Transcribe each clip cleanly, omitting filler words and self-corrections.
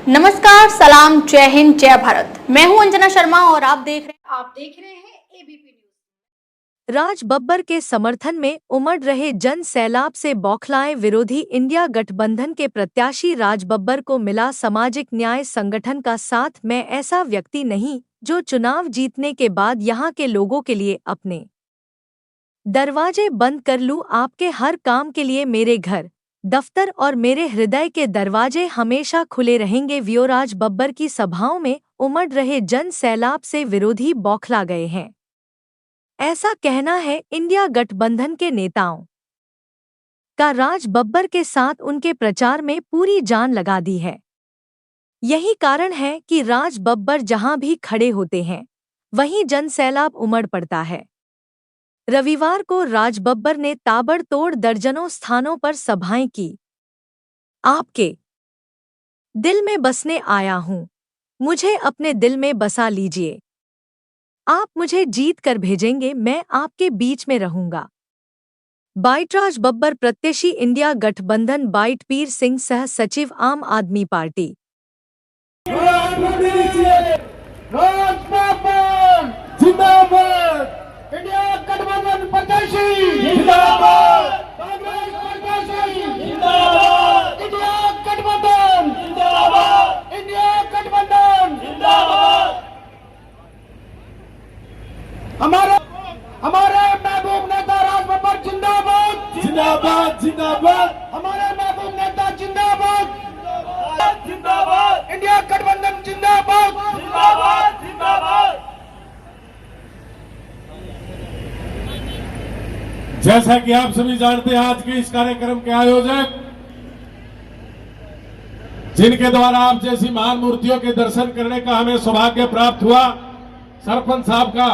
नमस्कार, सलाम, जय हिंद, जय भारत। मैं हूं अंजना शर्मा और आप देख रहे हैं एबीपी न्यूज। राज बब्बर के समर्थन में उमड़ रहे जन सैलाब से बौखलाए विरोधी इंडिया गठबंधन के प्रत्याशी राज बब्बर को मिला सामाजिक न्याय संगठन का साथ। मैं ऐसा व्यक्ति नहीं जो चुनाव जीतने के बाद यहाँ के लोगों के लिए अपने दरवाजे बंद कर लूं। आपके हर काम के लिए मेरे घर, दफ्तर और मेरे हृदय के दरवाजे हमेशा खुले रहेंगे। राज बब्बर की सभाओं में उमड़ रहे जन सैलाब से विरोधी बौखला गए हैं, ऐसा कहना है इंडिया गठबंधन के नेताओं का। राज बब्बर के साथ उनके प्रचार में पूरी जान लगा दी है। यही कारण है कि राज बब्बर जहां भी खड़े होते हैं वहीं जन सैलाब उमड़ पड़ता है। रविवार को राज बब्बर ने ताबड़तोड़ दर्जनों स्थानों पर सभाएं की। आपके दिल में बसने आया हूं, मुझे अपने दिल में बसा लीजिए। आप मुझे जीत कर भेजेंगे, मैं आपके बीच में रहूंगा। बाइट राज बब्बर प्रत्याशी इंडिया गठबंधन। बाइट पीर सिंह सह सचिव आम आदमी पार्टी। इंडिया गठबंधन प्रत्याशी जिंदाबाद, कांग्रेस प्रत्याशी जिंदाबाद, इंडिया गठबंधन जिंदाबाद, इंडिया गठबंधन जिंदाबाद। हमारे महबूब नेता राज बब्बर जिंदाबाद जिंदाबाद जिंदाबाद, हमारे महबूब नेता जिंदाबाद जिंदाबाद, इंडिया गठबंधन जिंदाबाद जिंदाबाद जिंदाबाद। जैसा कि आप सभी जानते हैं, आज के इस कार्यक्रम के आयोजक जिनके द्वारा आप जैसी महान मूर्तियों के दर्शन करने का हमें सौभाग्य प्राप्त हुआ, सरपंच साहब का,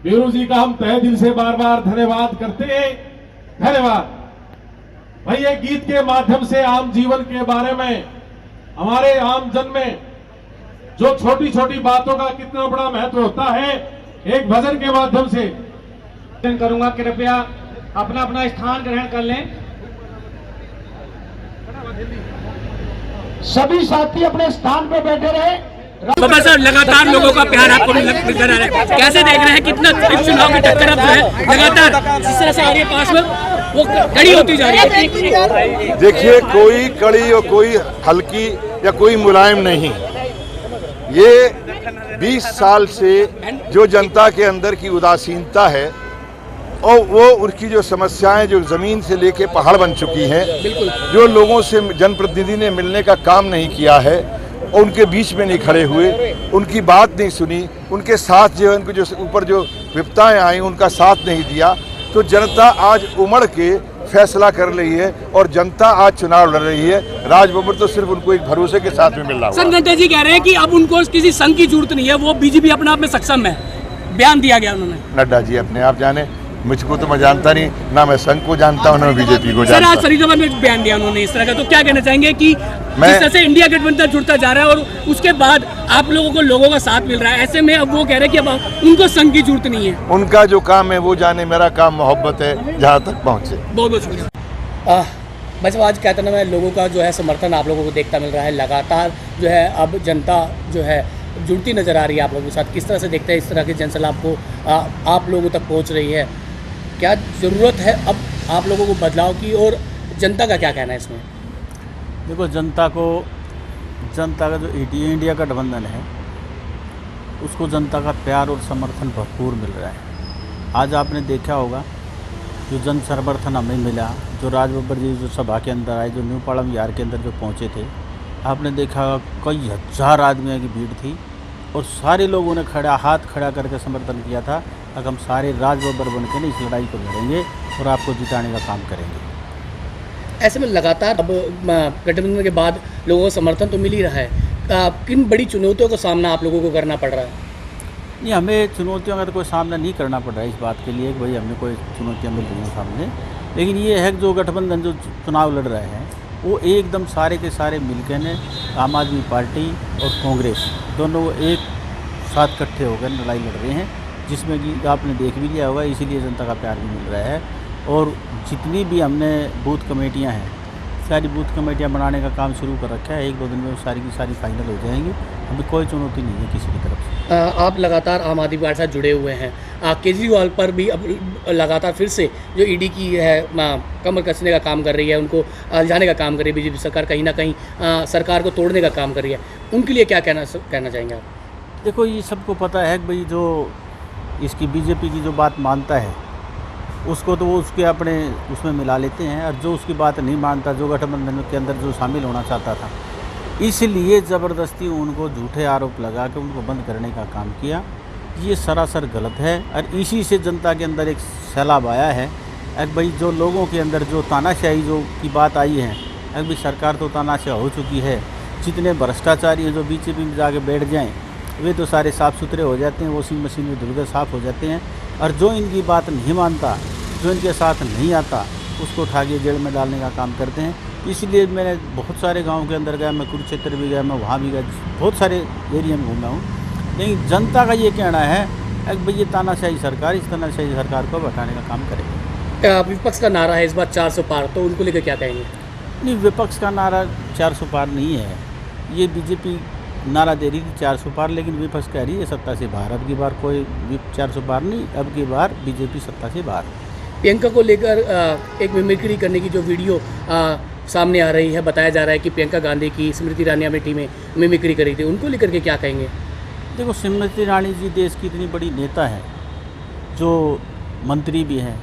वीरू जी का हम तहे दिल से बार बार धन्यवाद करते हैं। धन्यवाद भाई। ये गीत के माध्यम से आम जीवन के बारे में, हमारे आम जन में जो छोटी छोटी बातों का कितना बड़ा महत्व होता है, एक भजन के माध्यम से करूंगा। कृपया अपना अपना स्थान ग्रहण कर लें। सभी साथी अपने स्थान पर बैठे रहे। बब्बर साहब, लगातार लोगों का प्यार आपको मिलकर आ रहा है, कैसे देख रहे हैं? कितना चुनाव की टक्कर अब जो है लगातार जिस तरह से आ रही है पास में, वो कड़ी होती जा रही है। देखिए, कोई कड़ी और कोई हल्की या कोई मुलायम नहीं। ये 20 साल से जो जनता के अंदर की उदासीनता है और वो उनकी जो समस्याएं जो जमीन से लेके पहाड़ बन चुकी हैं, जो लोगों से जनप्रतिनिधि ने मिलने का काम नहीं किया है और उनके बीच में नहीं खड़े हुए, उनकी बात नहीं सुनी, उनके साथ जो उनको जो ऊपर जो विपदाएं आई उनका साथ नहीं दिया, तो जनता आज उमड़ के फैसला कर रही है और जनता आज चुनाव लड़ रही है। राज बब्बर तो सिर्फ उनको एक भरोसे के साथ में मिल रहा है। नड्डा जी कह रहे हैं कि अब उनको किसी संघ की जरूरत नहीं है, वो बीजेपी अपने आप में सक्षम है, बयान दिया गया उन्होंने। नड्डा जी अपने आप जाने, मुझको तो मैं जानता नहीं, ना मैं संघ को जानता हूँ ना बीजेपी को जानता। सर, आज फरीदाबाद में बयान दिया उन्होंने इस तरह का, तो क्या कहना चाहेंगे कि जिस तरह से इंडिया गठबंधन जुड़ता जा रहा है और उसके बाद आप लोगों को लोगों का साथ मिल रहा है, ऐसे में अब वो कह रहे हैं कि अब उनको संघ की जरूरत नहीं है। उनका जो काम है वो जाने, मेरा काम मोहब्बत है, जहाँ तक पहुँचे। बहुत बहुत शुक्रिया। बस आज कहते ना, लोगों का जो है समर्थन आप लोगों को देखता मिल रहा है लगातार, जो है अब जनता जो है जुड़ती नजर आ रही है आप लोगों के साथ। किस तरह से देखते हैं इस तरह के जनसैलाब को आप लोगों तक पहुंच रही है? क्या ज़रूरत है अब आप लोगों को बदलाव की, और जनता का क्या कहना है इसमें? देखो, जनता का जो इंडिया गठबंधन है उसको जनता का प्यार और समर्थन भरपूर मिल रहा है। आज आपने देखा होगा जो जन समर्थन हमें मिला, जो राज बब्बर जी जो सभा के अंदर आए, जो न्यू पाड़म यार के अंदर जो पहुँचे थे, आपने देखा कई हज़ार आदमियों की भीड़ थी और सारे लोगों ने हाथ खड़ा करके समर्थन किया था कि हम सारे राज बब्बर बन के इस लड़ाई को लड़ेंगे और आपको जिताने का काम करेंगे। ऐसे में लगातार अब गठबंधन के बाद लोगों को समर्थन तो मिल ही रहा है, किन बड़ी चुनौतियों का सामना आप लोगों को करना पड़ रहा है? नहीं, हमें चुनौतियों का तो कोई सामना नहीं करना पड़ रहा है इस बात के लिए कि भाई हमें कोई चुनौतियाँ मिल रही हैं सामने, लेकिन ये है कि जो गठबंधन जो चुनाव लड़ रहे हैं वो एकदम सारे के सारे मिलकर ने आम आदमी पार्टी और कांग्रेस दोनों एक साथ इकट्ठे होकर लड़ाई लड़ रहे हैं, जिसमें कि आपने देख भी लिया होगा, इसीलिए जनता का प्यार भी मिल रहा है। और जितनी भी हमने बूथ कमेटियां हैं सारी बूथ कमेटियां बनाने का काम शुरू कर रखा है। 1-2 दिन में वो सारी की सारी फाइनल हो जाएंगी। अभी कोई चुनौती नहीं है किसी की तरफ से। आप लगातार आम आदमी पार्टी से जुड़े हुए हैं। केजरीवाल पर भी अब लगातार फिर से जो ईडी की है कमर कसने का काम कर रही है, उनको अलझाने का काम कर रही है बीजेपी सरकार, कहीं ना कहीं सरकार को तोड़ने का काम कर रही है। उनके लिए क्या कहना चाहेंगे आप? देखो, ये सबको पता है कि भाई जो इसकी बीजेपी की जो बात मानता है उसको तो वो उसके अपने उसमें मिला लेते हैं, और जो उसकी बात नहीं मानता, जो गठबंधन के अंदर जो शामिल होना चाहता था, इसलिए ज़बरदस्ती उनको झूठे आरोप लगा के उनको बंद करने का काम किया। ये सरासर गलत है, और इसी से जनता के अंदर एक सैलाब आया है। अब भाई जो लोगों के अंदर जो तानाशाही जो की बात आई है, अब भाई सरकार तो तानाशाह हो चुकी है। जितने भ्रष्टाचारी हैं जो बीजेपी में जाके बैठ जाएं, वे तो सारे साफ़ सुथरे हो जाते हैं, वॉशिंग मशीन में धुल के साफ़ हो जाते हैं। और जो इनकी बात नहीं मानता, जो इनके साथ नहीं आता, उसको उठा के जेल में डालने का काम करते हैं। इसलिए मैंने बहुत सारे गांव के अंदर गया, मैं कुरुक्षेत्र भी गया, मैं वहाँ भी गया, बहुत सारे एरिया में घूमा हूँ। लेकिन जनता का ये कहना है कि भाई ये तानाशाही सरकार, इस तानाशाही सरकार को हटाने का काम करेगी। विपक्ष का नारा है इस बार 400 पार, तो उनको लेकर क्या कहेंगे? नहीं, विपक्ष का नारा 400 पार नहीं है। ये बीजेपी नारा दे रही थी 400 पार, लेकिन विपक्ष कह रही है सत्ता से बाहर। अब की बार कोई 400 पार नहीं, अब की बार बीजेपी सत्ता से बाहर। प्रियंका को लेकर एक मिमिक्री करने की जो वीडियो सामने आ रही है, बताया जा रहा है कि प्रियंका गांधी की स्मृति ईरानी अमेठी में मिमिक्री करी थी, उनको लेकर के क्या कहेंगे? देखो, स्मृति ईरानी जी देश की इतनी बड़ी नेता है, जो मंत्री भी हैं,